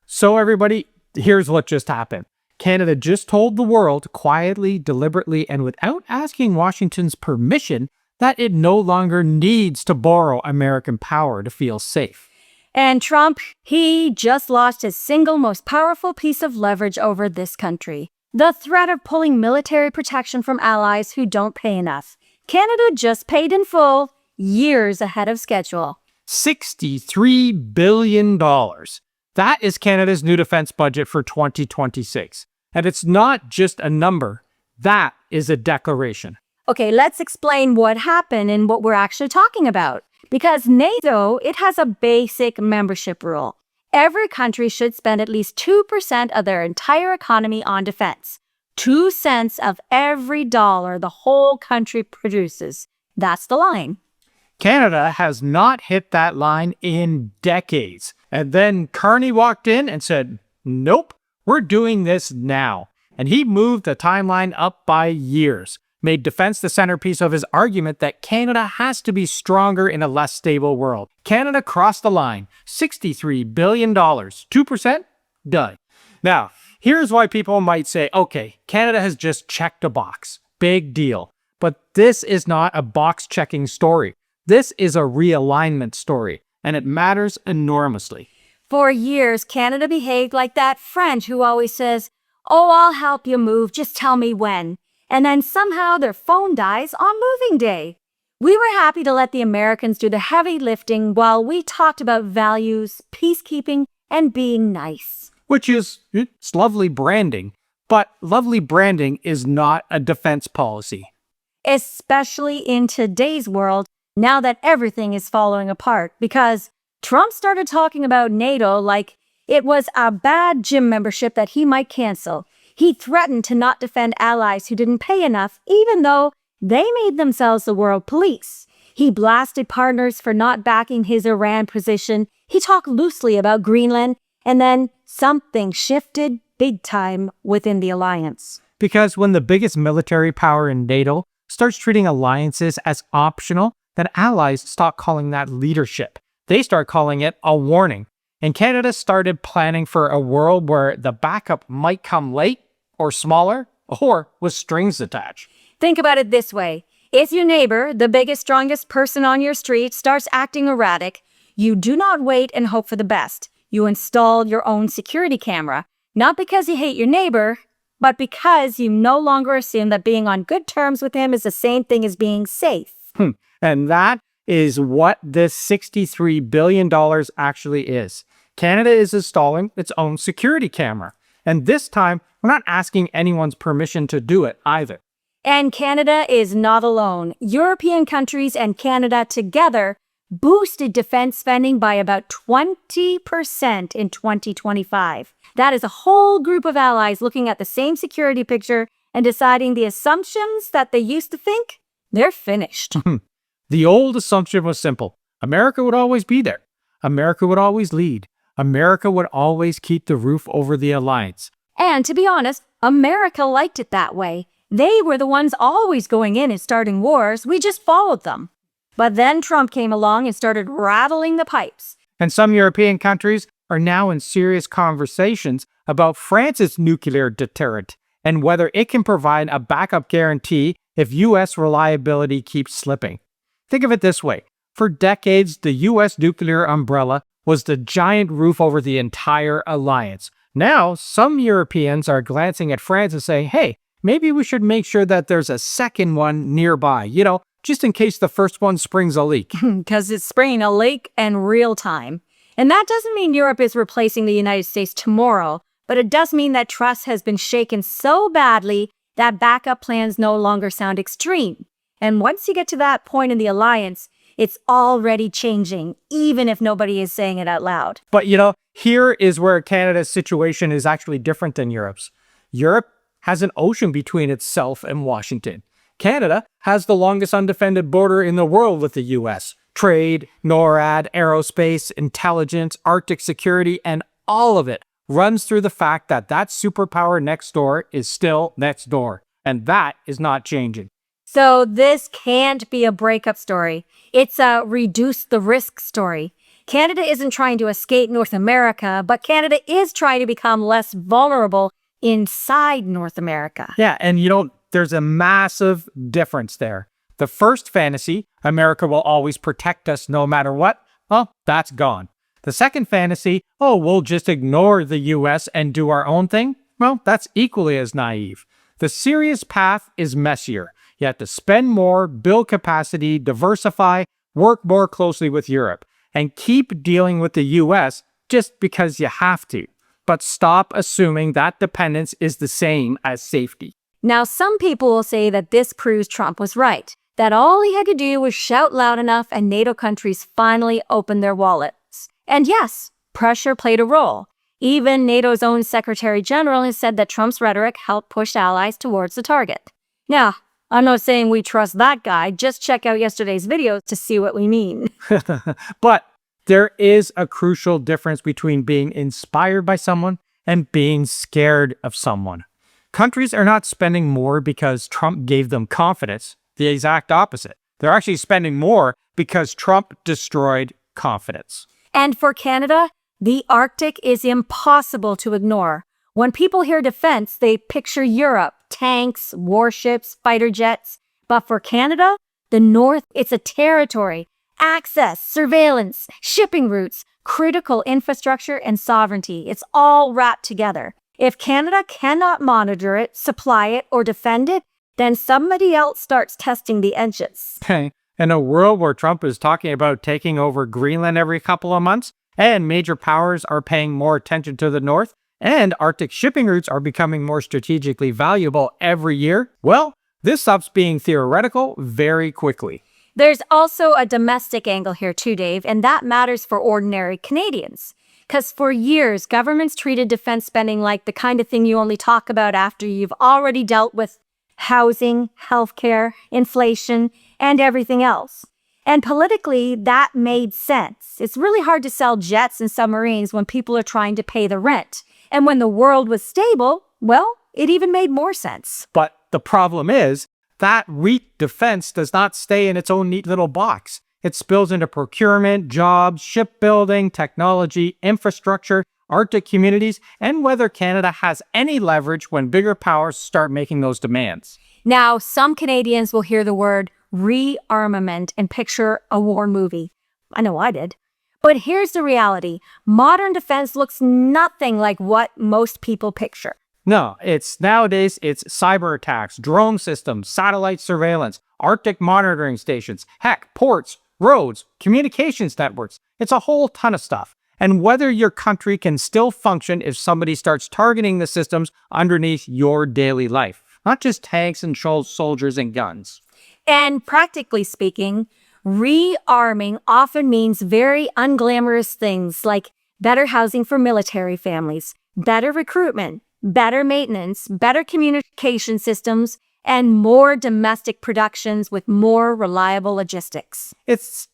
So everybody, here's what just happened. Canada just told the world quietly, deliberately, and without asking Washington's permission that it no longer needs to borrow American power to feel safe. And Trump, he just lost his single most powerful piece of leverage over this country. The threat of pulling military protection from allies who don't pay enough. Canada just paid in full, years ahead of schedule. $63 billion. That is Canada's new defense budget for 2026. And it's not just a number. That is a declaration. Okay, let's explain what happened and what we're actually talking about. Because NATO, it has a basic membership rule. Every country should spend at least 2% of their entire economy on defense. 2 cents of every dollar the whole country produces. That's the line. Canada has not hit that line in decades. And then Carney walked in and said, nope, we're doing this now. And he moved the timeline up by years, made defense the centerpiece of his argument that Canada has to be stronger in a less stable world. Canada crossed the line, $63 billion, 2%, done. Now, here's why people might say, okay, Canada has just checked a box, big deal. But this is not a box-checking story. This is a realignment story, and it matters enormously. For years, Canada behaved like that friend who always says, oh, I'll help you move, just tell me when. And then somehow their phone dies on moving day. We were happy to let the Americans do the heavy lifting while we talked about values, peacekeeping, and being nice. Which is, it's lovely branding, but lovely branding is not a defense policy. Especially in today's world, now that everything is falling apart, because Trump started talking about NATO like it was a bad gym membership that he might cancel. He threatened to not defend allies who didn't pay enough, even though they made themselves the world police. He blasted partners for not backing his Iran position. He talked loosely about Greenland, and then something shifted big time within the alliance. Because when the biggest military power in NATO starts treating alliances as optional, then allies stop calling that leadership. They start calling it a warning. And Canada started planning for a world where the backup might come late, or smaller, or with strings attached. Think about it this way. If your neighbor, the biggest, strongest person on your street, starts acting erratic, you do not wait and hope for the best. You install your own security camera, not because you hate your neighbor, but because you no longer assume that being on good terms with him is the same thing as being safe. And that is what this $63 billion actually is. Canada is installing its own security camera. And this time, we're not asking anyone's permission to do it either. And Canada is not alone. European countries and Canada together boosted defense spending by about 20% in 2025. That is a whole group of allies looking at the same security picture and deciding the assumptions that they used to think, they're finished. The old assumption was simple. America would always be there. America would always lead. America would always keep the roof over the alliance. And to be honest, America liked it that way. They were the ones always going in and starting wars. We just followed them. But then Trump came along and started rattling the pipes. And some European countries are now in serious conversations about France's nuclear deterrent and whether it can provide a backup guarantee if U.S. reliability keeps slipping. Think of it this way. For decades, the U.S. nuclear umbrella was the giant roof over the entire alliance. Now, some Europeans are glancing at France and saying, hey, maybe we should make sure that there's a second one nearby, just in case the first one springs a leak. Because it's springing a leak in real time. And that doesn't mean Europe is replacing the United States tomorrow, but it does mean that trust has been shaken so badly that backup plans no longer sound extreme. And once you get to that point in the alliance, it's already changing, even if nobody is saying it out loud. But here is where Canada's situation is actually different than Europe's. Europe has an ocean between itself and Washington. Canada has the longest undefended border in the world with the U.S. Trade, NORAD, aerospace, intelligence, Arctic security, and all of it runs through the fact that that superpower next door is still next door. And that is not changing. So this can't be a breakup story. It's a reduce the risk story. Canada isn't trying to escape North America, but Canada is trying to become less vulnerable inside North America. Yeah, and there's a massive difference there. The first fantasy, America will always protect us no matter what, well, that's gone. The second fantasy, we'll just ignore the US and do our own thing, well, that's equally as naive. The serious path is messier. You have to spend more, build capacity, diversify, work more closely with Europe, and keep dealing with the US just because you have to. But stop assuming that dependence is the same as safety. Now, some people will say that this proves Trump was right, that all he had to do was shout loud enough and NATO countries finally opened their wallets. And yes, pressure played a role. Even NATO's own Secretary General has said that Trump's rhetoric helped push allies towards the target. Now, I'm not saying we trust that guy, just check out yesterday's video to see what we mean. But there is a crucial difference between being inspired by someone and being scared of someone. Countries are not spending more because Trump gave them confidence, the exact opposite. They're actually spending more because Trump destroyed confidence. And for Canada, the Arctic is impossible to ignore. When people hear defense, they picture Europe, tanks, warships, fighter jets. But for Canada, the North, it's a territory. Access, surveillance, shipping routes, critical infrastructure, and sovereignty. It's all wrapped together. If Canada cannot monitor it, supply it, or defend it, then somebody else starts testing the edges. Okay. In a world where Trump is talking about taking over Greenland every couple of months, and major powers are paying more attention to the North, and Arctic shipping routes are becoming more strategically valuable every year, well, this stops being theoretical very quickly. There's also a domestic angle here too, Dave, and that matters for ordinary Canadians. Because for years, governments treated defense spending like the kind of thing you only talk about after you've already dealt with housing, healthcare, inflation, and everything else. And politically, that made sense. It's really hard to sell jets and submarines when people are trying to pay the rent. And when the world was stable, well, it even made more sense. But the problem is that weak defense does not stay in its own neat little box. It spills into procurement, jobs, shipbuilding, technology, infrastructure, Arctic communities, and whether Canada has any leverage when bigger powers start making those demands. Now, some Canadians will hear the word rearmament and picture a war movie. I know I did. But here's the reality. Modern defense looks nothing like what most people picture. No, nowadays it's cyber attacks, drone systems, satellite surveillance, Arctic monitoring stations, heck, ports, roads, communications networks. It's a whole ton of stuff. And whether your country can still function if somebody starts targeting the systems underneath your daily life, not just tanks and soldiers and guns. And practically speaking, rearming often means very unglamorous things like better housing for military families, better recruitment, better maintenance, better communication systems, and more domestic productions with more reliable logistics. It's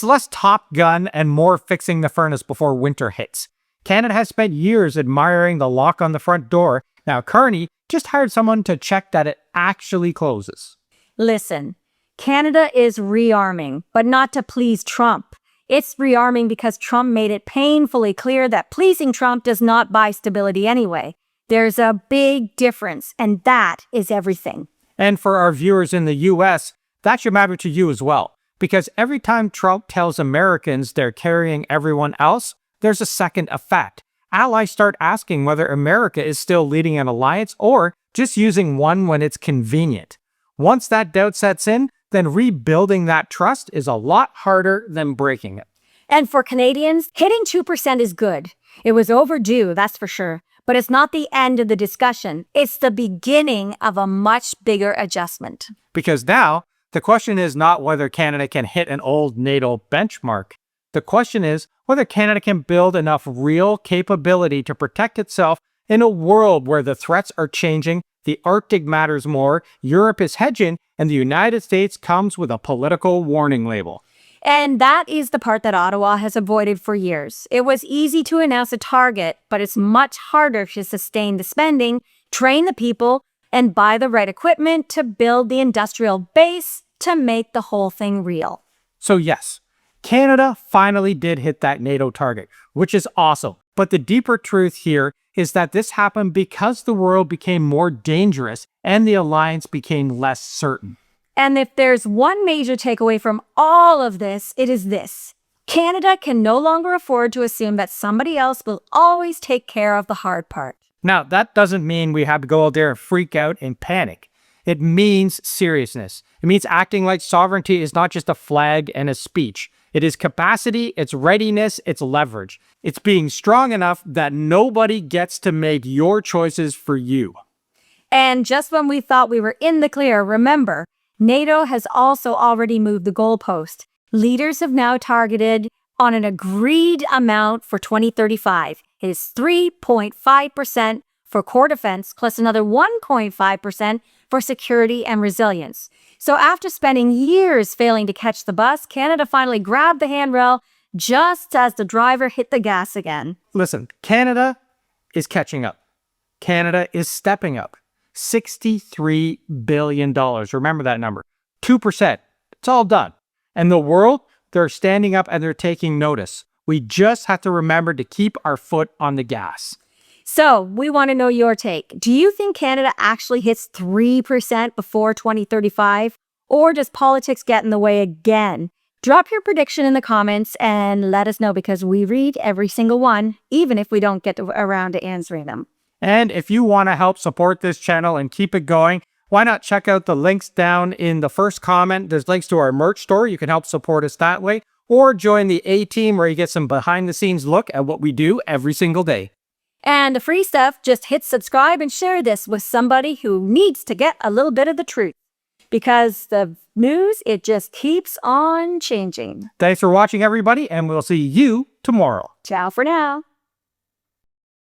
less Top Gun and more fixing the furnace before winter hits. Canada has spent years admiring the lock on the front door. Now Carney just hired someone to check that it actually closes. Listen, Canada is rearming, but not to please Trump. It's rearming because Trump made it painfully clear that pleasing Trump does not buy stability anyway. There's a big difference, and that is everything. And for our viewers in the US, that should matter to you as well. Because every time Trump tells Americans they're carrying everyone else, there's a second effect. Allies start asking whether America is still leading an alliance or just using one when it's convenient. Once that doubt sets in, then rebuilding that trust is a lot harder than breaking it. And for Canadians, hitting 2% is good. It was overdue, that's for sure. But it's not the end of the discussion. It's the beginning of a much bigger adjustment. Because now, the question is not whether Canada can hit an old NATO benchmark. The question is whether Canada can build enough real capability to protect itself in a world where the threats are changing, the Arctic matters more, Europe is hedging, and the United States comes with a political warning label. And that is the part that Ottawa has avoided for years. It was easy to announce a target, but it's much harder to sustain the spending, train the people, and buy the right equipment to build the industrial base to make the whole thing real. So yes, Canada finally did hit that NATO target, which is awesome. But the deeper truth here is that this happened because the world became more dangerous and the alliance became less certain. And if there's one major takeaway from all of this, it is this. Canada can no longer afford to assume that somebody else will always take care of the hard part. Now, that doesn't mean we have to go out there and freak out and panic. It means seriousness. It means acting like sovereignty is not just a flag and a speech. It is capacity, it's readiness, it's leverage. It's being strong enough that nobody gets to make your choices for you. And just when we thought we were in the clear, remember, NATO has also already moved the goalpost. Leaders have now targeted on an agreed amount for 2035. It is 3.5% for core defense, plus another 1.5% for security and resilience. So after spending years failing to catch the bus, Canada finally grabbed the handrail just as the driver hit the gas again. Listen, Canada is catching up. Canada is stepping up. $63 billion. Remember that number. 2%. It's all done. And the world, they're standing up and they're taking notice. We just have to remember to keep our foot on the gas. So we want to know your take. Do you think Canada actually hits 3% before 2035? Or does politics get in the way again? Drop your prediction in the comments and let us know, because we read every single one, even if we don't get around to answering them. And if you want to help support this channel and keep it going, why not check out the links down in the first comment? There's links to our merch store. You can help support us that way. Or join the A-Team, where you get some behind-the-scenes look at what we do every single day. And the free stuff, just hit subscribe and share this with somebody who needs to get a little bit of the truth. Because the news, it just keeps on changing. Thanks for watching, everybody, and we'll see you tomorrow. Ciao for now.